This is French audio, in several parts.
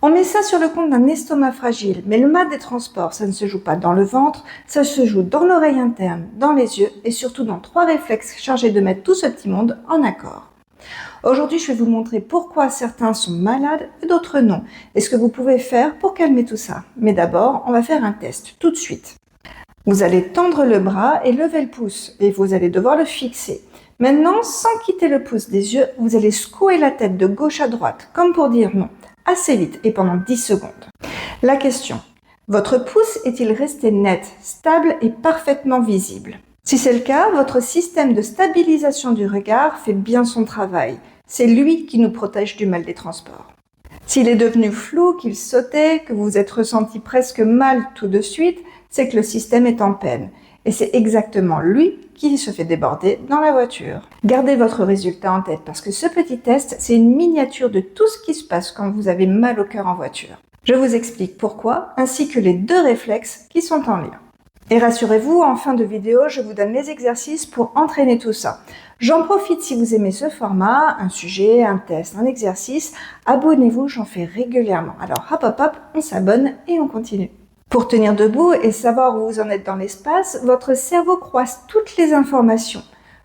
On met ça sur le compte d'un estomac fragile, mais le mal des transports, ça ne se joue pas dans le ventre, ça se joue dans l'oreille interne, dans les yeux et surtout dans 3 réflexes chargés de mettre tout ce petit monde en accord. Aujourd'hui, je vais vous montrer pourquoi certains sont malades et d'autres non, et ce que vous pouvez faire pour calmer tout ça. Mais d'abord, on va faire un test tout de suite. Vous allez tendre le bras et lever le pouce, et vous allez devoir le fixer. Maintenant, sans quitter le pouce des yeux, vous allez secouer la tête de gauche à droite, comme pour dire non, assez vite et pendant 10 secondes. La question, votre pouce est-il resté net, stable et parfaitement visible? Si c'est le cas, votre système de stabilisation du regard fait bien son travail. C'est lui qui nous protège du mal des transports. S'il est devenu flou, qu'il sautait, que vous vous êtes ressenti presque mal tout de suite, c'est que le système est en peine. Et c'est exactement lui qui se fait déborder dans la voiture. Gardez votre résultat en tête parce que ce petit test, c'est une miniature de tout ce qui se passe quand vous avez mal au cœur en voiture. Je vous explique pourquoi, ainsi que les 2 réflexes qui sont en lien. Et rassurez-vous, en fin de vidéo, je vous donne les exercices pour entraîner tout ça. J'en profite si vous aimez ce format, un sujet, un test, un exercice, abonnez-vous, j'en fais régulièrement. Alors hop, on s'abonne et on continue. Pour tenir debout et savoir où vous en êtes dans l'espace, votre cerveau croise toutes les informations.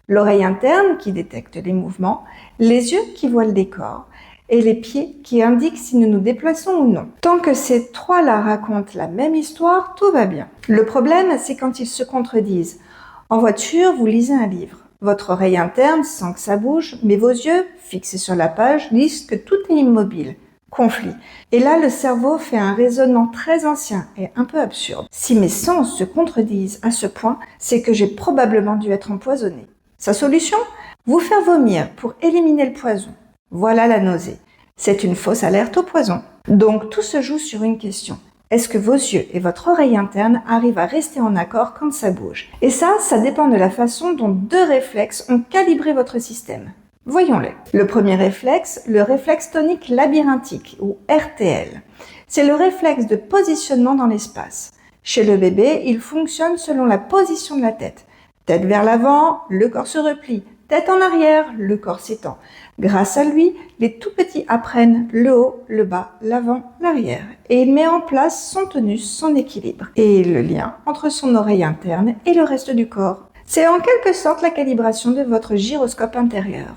L'oreille interne qui détecte les mouvements, les yeux qui voient le décor et les pieds qui indiquent si nous nous déplaçons ou non. Tant que ces 3-là racontent la même histoire, tout va bien. Le problème, c'est quand ils se contredisent. En voiture, vous lisez un livre. Votre oreille interne sent que ça bouge, mais vos yeux, fixés sur la page, disent que tout est immobile. Conflit. Et là, le cerveau fait un raisonnement très ancien et un peu absurde. Si mes sens se contredisent à ce point, c'est que j'ai probablement dû être empoisonné. Sa solution? Vous faire vomir pour éliminer le poison. Voilà la nausée. C'est une fausse alerte au poison. Donc tout se joue sur une question. Est-ce que vos yeux et votre oreille interne arrivent à rester en accord quand ça bouge? Et ça dépend de la façon dont 2 réflexes ont calibré votre système. Voyons-les. Le premier réflexe, le réflexe tonique labyrinthique ou RTL. C'est le réflexe de positionnement dans l'espace. Chez le bébé, il fonctionne selon la position de la tête. Tête vers l'avant, le corps se replie. Tête en arrière, le corps s'étend. Grâce à lui, les tout petits apprennent le haut, le bas, l'avant, l'arrière. Et il met en place son tonus, son équilibre. Et le lien entre son oreille interne et le reste du corps. C'est en quelque sorte la calibration de votre gyroscope intérieur.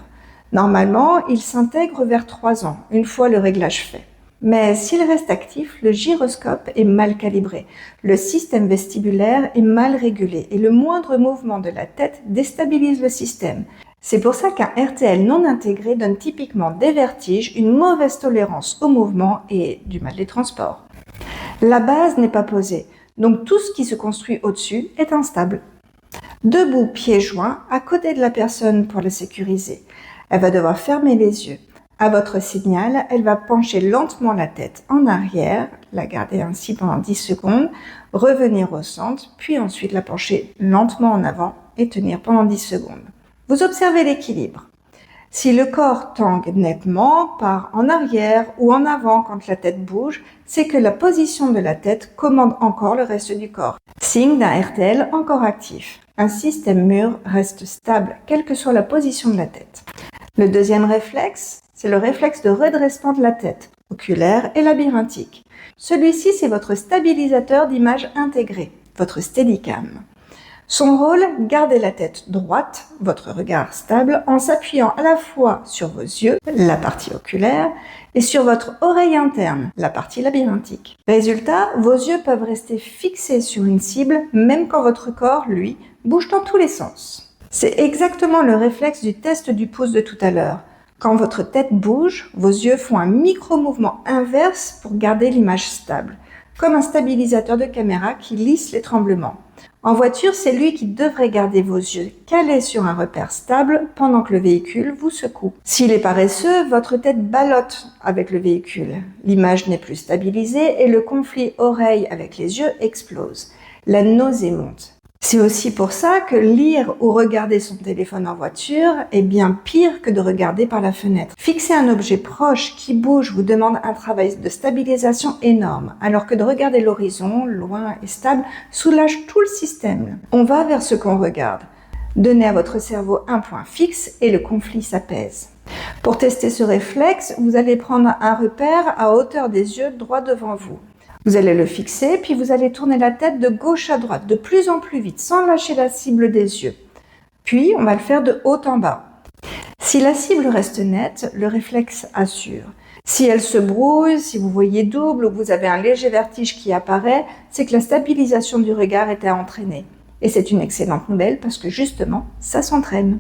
Normalement, il s'intègre vers 3 ans, une fois le réglage fait. Mais s'il reste actif, le gyroscope est mal calibré, le système vestibulaire est mal régulé et le moindre mouvement de la tête déstabilise le système. C'est pour ça qu'un RTL non intégré donne typiquement des vertiges, une mauvaise tolérance au mouvement et du mal des transports. La base n'est pas posée, donc tout ce qui se construit au-dessus est instable. Debout, pieds joints, à côté de la personne pour le sécuriser. Elle va devoir fermer les yeux. À votre signal, elle va pencher lentement la tête en arrière, la garder ainsi pendant 10 secondes, revenir au centre, puis ensuite la pencher lentement en avant et tenir pendant 10 secondes. Vous observez l'équilibre. Si le corps tangue nettement, part en arrière ou en avant quand la tête bouge, c'est que la position de la tête commande encore le reste du corps. Signe d'un RTL encore actif. Un système mûr reste stable, quelle que soit la position de la tête. Le deuxième réflexe, c'est le réflexe de redressement de la tête, oculaire et labyrinthique. Celui-ci, c'est votre stabilisateur d'image intégré, votre Steadicam. Son rôle, garder la tête droite, votre regard stable, en s'appuyant à la fois sur vos yeux, la partie oculaire, et sur votre oreille interne, la partie labyrinthique. Résultat, vos yeux peuvent rester fixés sur une cible, même quand votre corps, lui, bouge dans tous les sens. C'est exactement le réflexe du test du pouce de tout à l'heure. Quand votre tête bouge, vos yeux font un micro-mouvement inverse pour garder l'image stable, comme un stabilisateur de caméra qui lisse les tremblements. En voiture, c'est lui qui devrait garder vos yeux calés sur un repère stable pendant que le véhicule vous secoue. S'il est paresseux, votre tête ballotte avec le véhicule. L'image n'est plus stabilisée et le conflit oreille avec les yeux explose. La nausée monte. C'est aussi pour ça que lire ou regarder son téléphone en voiture est bien pire que de regarder par la fenêtre. Fixer un objet proche qui bouge vous demande un travail de stabilisation énorme, alors que de regarder l'horizon, loin et stable, soulage tout le système. On va vers ce qu'on regarde. Donnez à votre cerveau un point fixe et le conflit s'apaise. Pour tester ce réflexe, vous allez prendre un repère à hauteur des yeux droit devant vous. Vous allez le fixer, puis vous allez tourner la tête de gauche à droite, de plus en plus vite, sans lâcher la cible des yeux. Puis, on va le faire de haut en bas. Si la cible reste nette, le réflexe assure. Si elle se brouille, si vous voyez double ou que vous avez un léger vertige qui apparaît, c'est que la stabilisation du regard était entraînée. Et c'est une excellente nouvelle parce que justement, ça s'entraîne.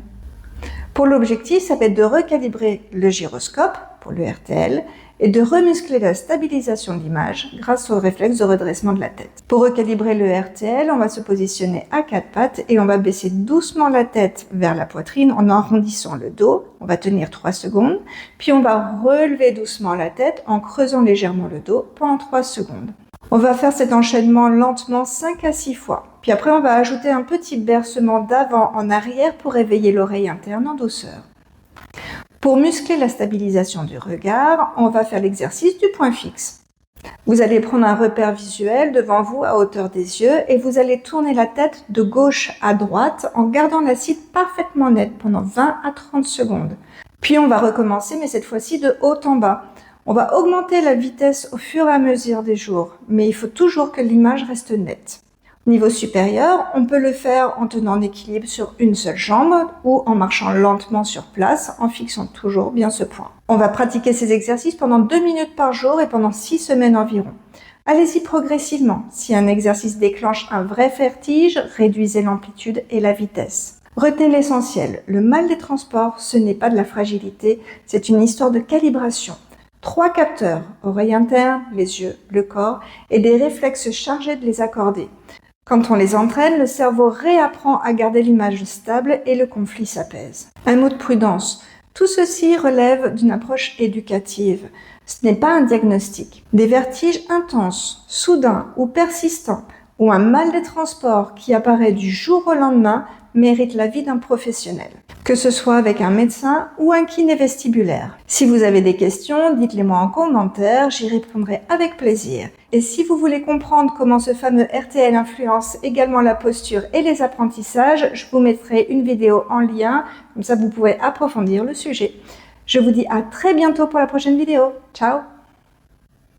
Pour l'objectif, ça va être de recalibrer le gyroscope, pour le RTL, et de remuscler la stabilisation de l'image grâce au réflexe de redressement de la tête. Pour recalibrer le RTL, on va se positionner à quatre pattes et on va baisser doucement la tête vers la poitrine en arrondissant le dos. On va tenir 3 secondes, puis on va relever doucement la tête en creusant légèrement le dos pendant 3 secondes. On va faire cet enchaînement lentement 5 à 6 fois. Puis après, on va ajouter un petit bercement d'avant en arrière pour réveiller l'oreille interne en douceur. Pour muscler la stabilisation du regard, on va faire l'exercice du point fixe. Vous allez prendre un repère visuel devant vous à hauteur des yeux et vous allez tourner la tête de gauche à droite en gardant la cible parfaitement nette pendant 20 à 30 secondes. Puis on va recommencer, mais cette fois-ci de haut en bas. On va augmenter la vitesse au fur et à mesure des jours, mais il faut toujours que l'image reste nette. Niveau supérieur, on peut le faire en tenant en équilibre sur une seule jambe ou en marchant lentement sur place en fixant toujours bien ce point. On va pratiquer ces exercices pendant 2 minutes par jour et pendant 6 semaines environ. Allez-y progressivement. Si un exercice déclenche un vrai vertige, réduisez l'amplitude et la vitesse. Retenez l'essentiel, le mal des transports, ce n'est pas de la fragilité, c'est une histoire de calibration. 3 capteurs, oreille interne, les yeux, le corps, et des réflexes chargés de les accorder. Quand on les entraîne, le cerveau réapprend à garder l'image stable et le conflit s'apaise. Un mot de prudence. Tout ceci relève d'une approche éducative. Ce n'est pas un diagnostic. Des vertiges intenses, soudains ou persistants, ou un mal des transports qui apparaît du jour au lendemain méritent l'avis d'un professionnel, que ce soit avec un médecin ou un kiné vestibulaire. Si vous avez des questions, dites-les-moi en commentaire, j'y répondrai avec plaisir. Et si vous voulez comprendre comment ce fameux RTL influence également la posture et les apprentissages, je vous mettrai une vidéo en lien, comme ça vous pouvez approfondir le sujet. Je vous dis à très bientôt pour la prochaine vidéo. Ciao!